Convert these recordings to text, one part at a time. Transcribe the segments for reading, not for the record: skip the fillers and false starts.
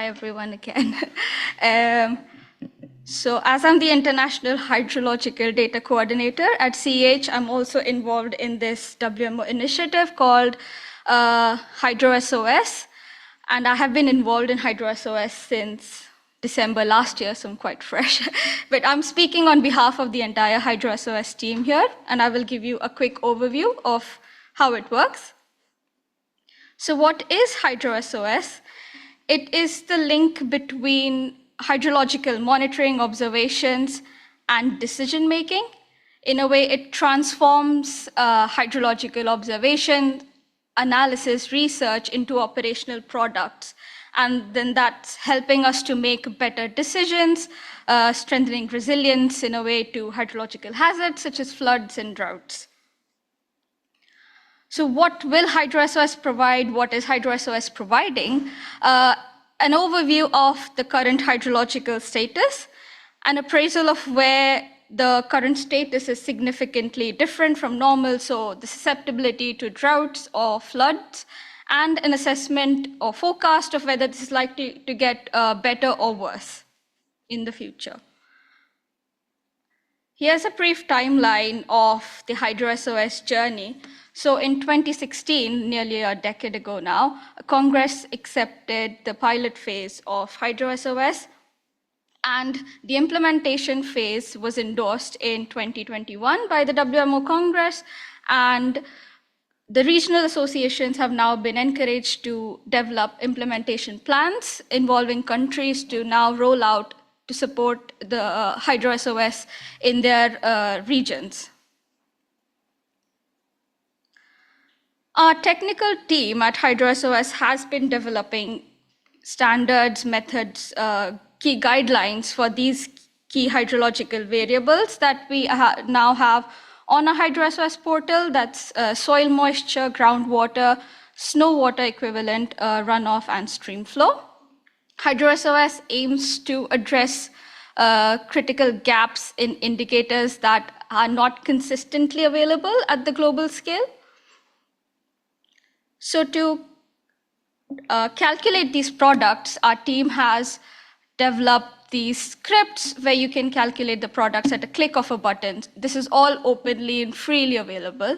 Hi everyone again. Um, so as I'm the International Hydrological Data Coordinator at CH, I'm also involved in this WMO initiative called HydroSOS. And I have been involved in HydroSOS since December last year, so I'm quite fresh. But I'm speaking on behalf of the entire HydroSOS team here, and I will give you a quick overview of how it works. So what is HydroSOS? It is the link between hydrological monitoring, observations, and decision-making. In a way, it transforms hydrological observation, analysis, research into operational products. And then that's helping us to make better decisions, strengthening resilience in a way to hydrological hazards such as floods and droughts. So what will HydroSOS provide? What is HydroSOS providing? An overview of the current hydrological status, an appraisal of where the current status is significantly different from normal, so the susceptibility to droughts or floods, and an assessment or forecast of whether this is likely to get better or worse in the future. Here's a brief timeline of the HydroSOS journey. So in 2016, nearly a decade ago now, Congress accepted the pilot phase of HydroSOS, and the implementation phase was endorsed in 2021 by the WMO Congress, and the regional associations have now been encouraged to develop implementation plans involving countries to now roll out to support the HydroSOS in their regions. Our technical team at HydroSOS has been developing standards, methods, key guidelines for these key hydrological variables that we now have on a HydroSOS portal. That's soil moisture, groundwater, snow water equivalent, runoff, and stream flow. HydroSOS aims to address critical gaps in indicators that are not consistently available at the global scale. So to calculate these products, our team has developed these scripts where you can calculate the products at a click of a button. This is all openly and freely available.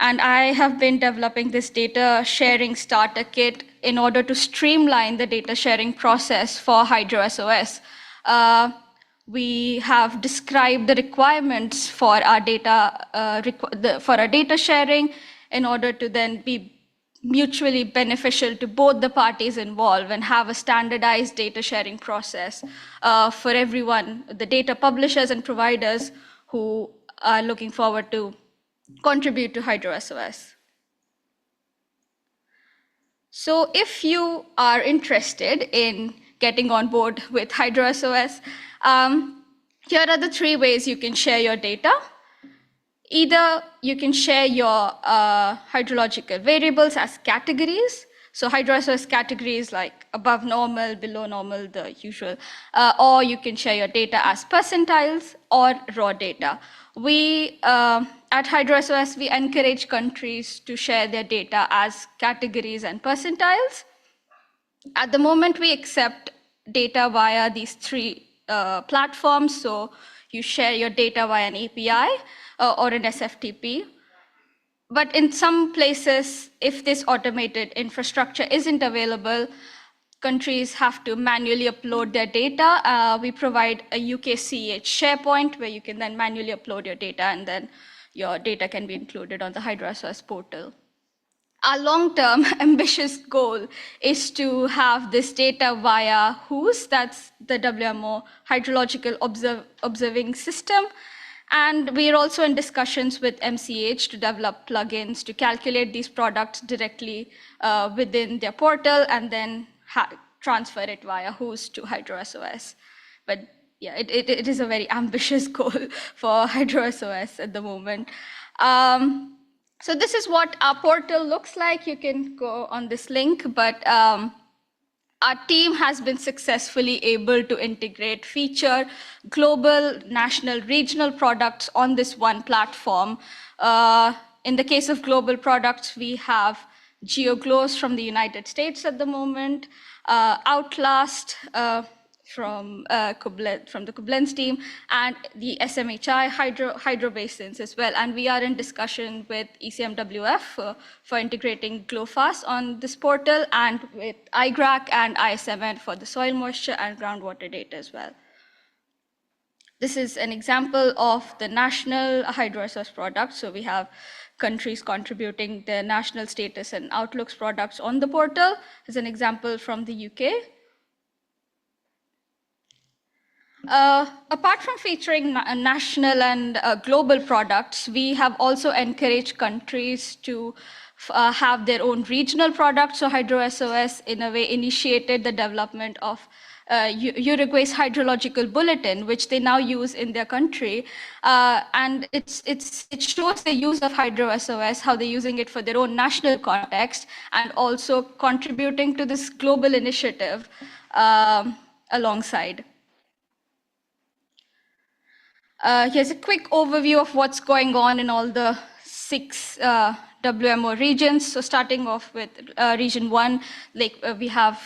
And I have been developing this data sharing starter kit in order to streamline the data sharing process for HydroSOS. We have described the requirements for our data sharing in order to then be mutually beneficial to both the parties involved and have a standardized data sharing process for everyone, the data publishers and providers who are looking forward to contribute to HydroSOS. So if you are interested in getting on board with HydroSOS, here are the three ways you can share your data. Either you can share your hydrological variables as categories. So HydroSOS categories like above normal, below normal, the usual. Or you can share your data as percentiles or raw data. We, at HydroSOS, we encourage countries to share their data as categories and percentiles. At the moment, we accept data via these three platforms. So you share your data via an API or an SFTP. But in some places, if this automated infrastructure isn't available, countries have to manually upload their data. We provide a UKCH SharePoint where you can then manually upload your data, and then your data can be included on the HydroSOS portal. Our long-term ambitious goal is to have this data via WHOS, that's the WMO Hydrological Observing System. And we are also in discussions with MCH to develop plugins to calculate these products directly within their portal and then transfer it via WHOS to HydroSOS. But yeah, it is a very ambitious goal for HydroSOS at the moment. So this is what our portal looks like. You can go on this link, but our team has been successfully able to integrate feature global, national, regional products on this one platform. In the case of global products, we have GeoGlows from the United States at the moment, Outlast from the Koblenz team, and the SMHI hydro basins as well. And we are in discussion with ECMWF for integrating GLOFAS on this portal, and with IGRAC and ISMN for the soil moisture and groundwater data as well. This is an example of the national HydroSOS product. So we have countries contributing their national status and outlooks products on the portal. As an example from the UK. Apart from featuring national and global products, we have also encouraged countries to have their own regional products. So HydroSOS, in a way, initiated the development of Uruguay's hydrological bulletin, which they now use in their country. And it shows the use of HydroSOS, how they're using it for their own national context, and also contributing to this global initiative alongside. Here's a quick overview of what's going on in all the 6 WMO regions. So starting off with region 1, we have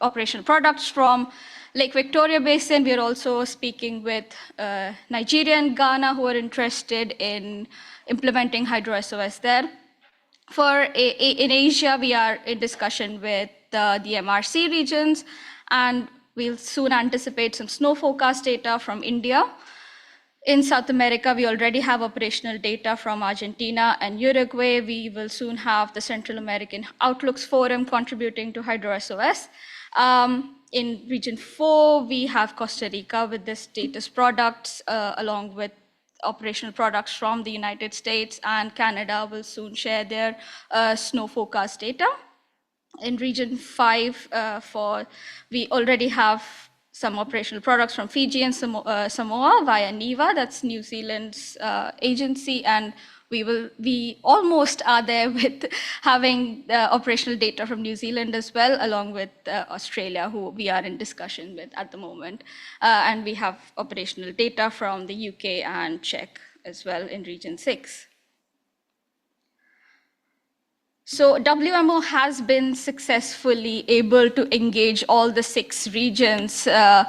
operational products from Lake Victoria Basin. We are also speaking with Nigeria and Ghana, who are interested in implementing HydroSOS there. In Asia, we are in discussion with the MRC regions, and we'll soon anticipate some snow forecast data from India. In South America, we already have operational data from Argentina and Uruguay. We will soon have the Central American Outlooks Forum contributing to HydroSOS. In region 4, we have Costa Rica with the status products, along with operational products from the United States, and Canada will soon share their snow forecast data. In region 5, we already have some operational products from Fiji and Samoa via NIWA, that's New Zealand's agency, and we almost are there with having operational data from New Zealand as well, along with Australia, who we are in discussion with at the moment. And we have operational data from the UK and Czech as well in region 6. So WMO has been successfully able to engage all the 6 regions to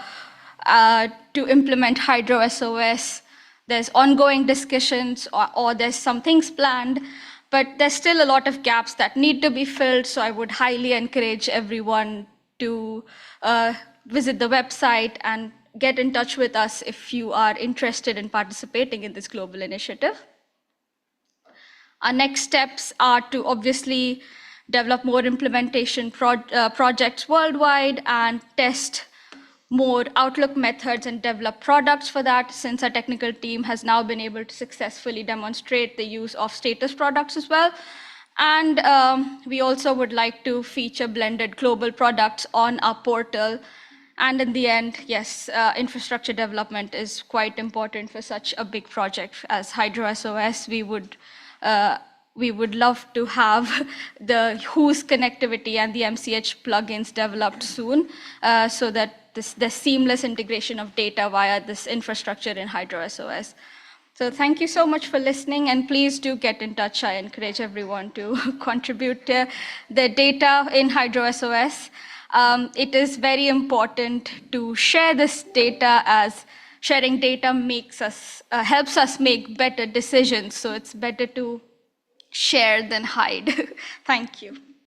implement HydroSOS. There's ongoing discussions, or there's some things planned, but there's still a lot of gaps that need to be filled. So I would highly encourage everyone to visit the website and get in touch with us if you are interested in participating in this global initiative. Our next steps are to obviously develop more implementation projects worldwide and test more outlook methods and develop products for that, since our technical team has now been able to successfully demonstrate the use of status products as well. And we also would like to feature blended global products on our portal. And in the end, yes, infrastructure development is quite important for such a big project as HydroSOS. We would love to have the WHO's connectivity and the MCH plugins developed soon, so that the seamless integration of data via this infrastructure in HydroSOS. So thank you so much for listening, and please do get in touch. I encourage everyone to contribute to the data in HydroSOS. It is very important to share this data, as sharing data helps us make better decisions. So it's better to share than hide. Thank you.